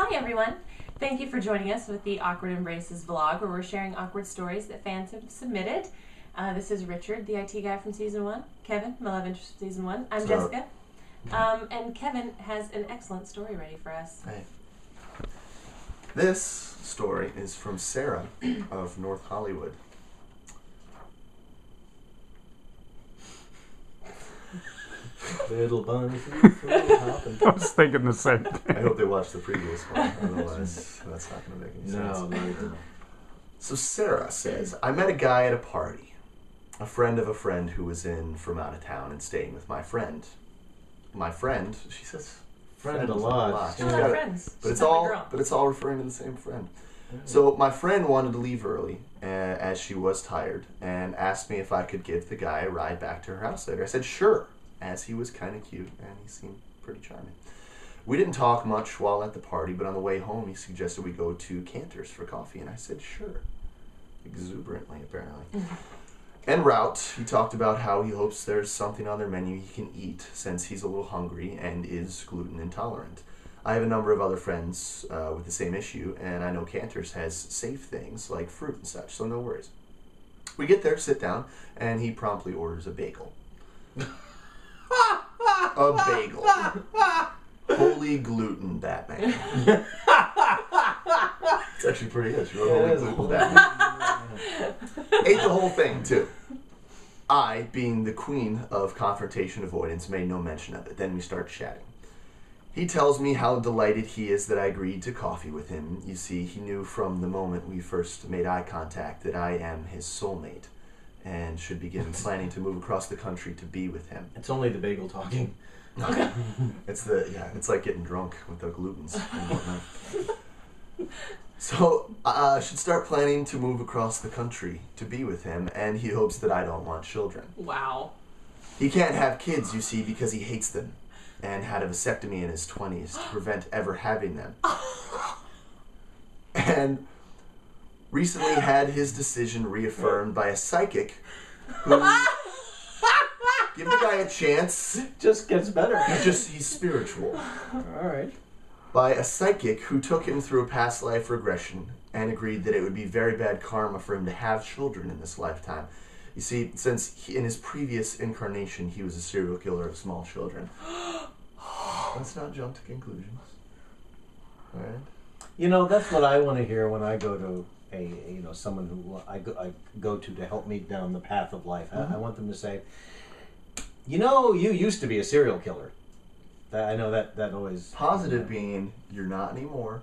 Hi everyone! Thank you for joining us with the Awkward Embraces vlog, where we're sharing awkward stories that fans have submitted. This is Richard, the IT guy from Season 1. Kevin, my love interest from Season 1. I'm Jessica. And Kevin has an excellent story ready for us. Hey. This story is from Sarah of North Hollywood. Little bunny hopping. I was thinking the same thing. I hope they watched the previous one, otherwise that's not going to make any sense. No, not at all. So Sarah says, I met a guy at a party. A friend of a friend who was in from out of town and staying with my friend. My friend, she says, Friend a lot. She's She's got not it. friends. But She's it's not my all girl. but it's all referring to the same friend. So my friend wanted to leave early, as she was tired, and asked me if I could give the guy a ride back to her house later. I said sure, as he was kind of cute and he seemed pretty charming. We didn't talk much while at the party, but on the way home he suggested we go to Cantor's for coffee, and I said sure, exuberantly apparently. En route, he talked about how he hopes there's something on their menu he can eat since he's a little hungry and is gluten intolerant. I have a number of other friends with the same issue, and I know Cantor's has safe things like fruit and such, so no worries. We get there, sit down, and he promptly orders a bagel. A bagel. Holy gluten, Batman. It's actually pretty good. She wrote Holy gluten, Batman. Ate the whole thing, too. I, being the queen of confrontation avoidance, made no mention of it. Then we start chatting. He tells me how delighted he is that I agreed to coffee with him. You see, he knew from the moment we first made eye contact that I am his soulmate and should begin planning to move across the country to be with him. It's only the bagel talking. It's like getting drunk with the glutens and whatnot. So I should start planning to move across the country to be with him, and he hopes that I don't want children. Wow. He can't have kids, you see, because he hates them and had a vasectomy in his 20s to prevent ever having them. And recently had his decision reaffirmed by a psychic who... Give the guy a chance. Just gets better. He's spiritual. Alright. By a psychic who took him through a past life regression and agreed that it would be very bad karma for him to have children in this lifetime. You see, since in his previous incarnation he was a serial killer of small children. Let's not jump to conclusions. Alright? You know, that's what I want to hear when I go to someone who I go to help me down the path of life. I want them to say, you know, you used to be a serial killer. I know that always... Positive being, you're not anymore.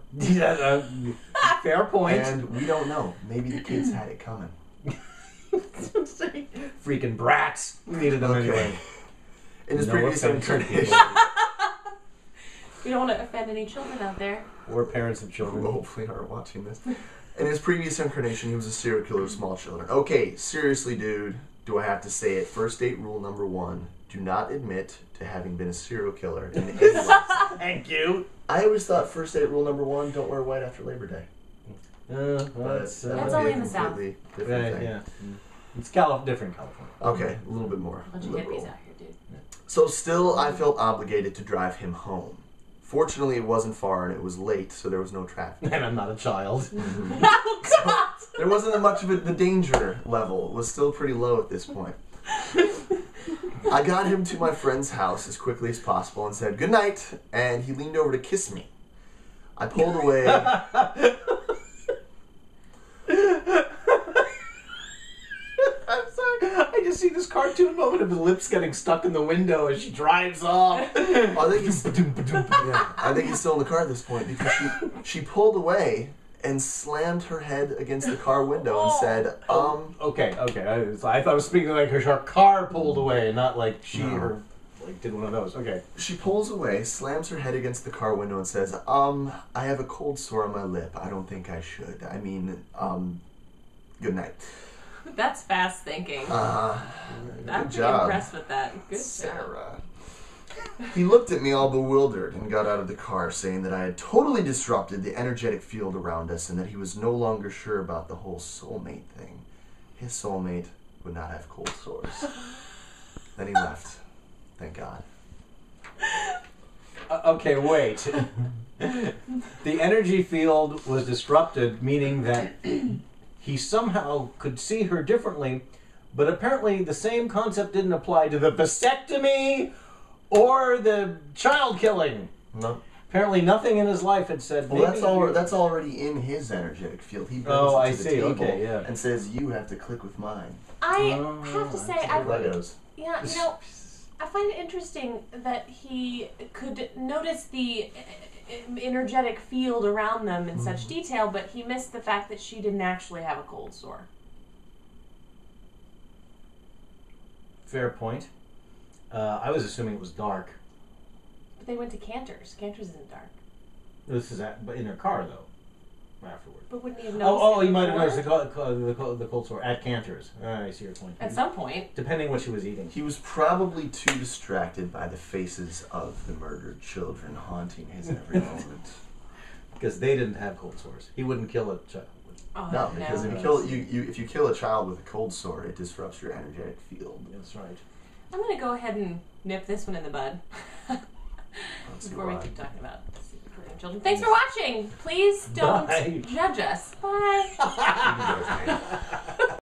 Fair point. And we don't know. Maybe the kids had it coming. Freaking brats. We needed them anyway. In his No previous offense to incarnation... people. We don't want to offend any children out there. Or parents of children. Who hopefully aren't watching this. In his previous incarnation, he was a serial killer of small children. Okay, seriously, dude, do I have to say it? First date rule number 1, do not admit to having been a serial killer in any way. Thank you. I always thought first date rule number 1, don't wear white after Labor Day. That's That's would be only a in the South. completely different thing. yeah. It's different California. Okay, a little bit more A bunch of liberal. hippies out here, dude. So still, I felt obligated to drive him home. Fortunately, it wasn't far and it was late, so there was no traffic. And I'm not a child. There wasn't much of it. The danger level was still pretty low at this point. I got him to my friend's house as quickly as possible and said, "Good night," and he leaned over to kiss me. I pulled away. I'm sorry. I just see this cartoon moment of the lips getting stuck in the window as she drives off. I think he's still in the car at this point because she pulled away and slammed her head against the car window and said, Okay. I thought I was speaking like her car pulled away, not like she or like did one of those. Okay. She pulls away, slams her head against the car window and says, I have a cold sore on my lip. I don't think I should. I mean, good night. That's fast thinking. I'm Good pretty job, impressed with that. Good job. Sarah. He looked at me all bewildered and got out of the car, saying that I had totally disrupted the energetic field around us and that he was no longer sure about the whole soulmate thing. His soulmate would not have cold sores. Then he left. Thank God. Okay, wait. The energy field was disrupted, meaning that he somehow could see her differently, but apparently the same concept didn't apply to the vasectomy or the child killing. No. Apparently nothing in his life had said, Well, maybe that's already in his energetic field. He brings Oh, it I to the see. table Okay, yeah. and says, "You have to click with mine." I Oh, have to say, that's I Legos. yeah, you know, I find it interesting that he could notice the energetic field around them in such detail, but he missed the fact that she didn't actually have a cold sore. Fair point. I was assuming it was dark. But they went to Cantor's. Cantor's isn't dark. This is but in her car though. Afterward. But wouldn't he have noticed? Oh, it you might have noticed before? the cold sore at Cantor's. I see your point. At some point. Depending what she was eating. He was probably too distracted by the faces of the murdered children haunting his every moment. Because they didn't have cold sores. He wouldn't kill a child. Oh, No, because if you kill a child with a cold sore, it disrupts your energetic field. That's right. I'm going to go ahead and nip this one in the bud. Let's see Before we why. keep talking about killing children. Thanks for watching. Please don't Bye. judge us. Bye. You can go with me.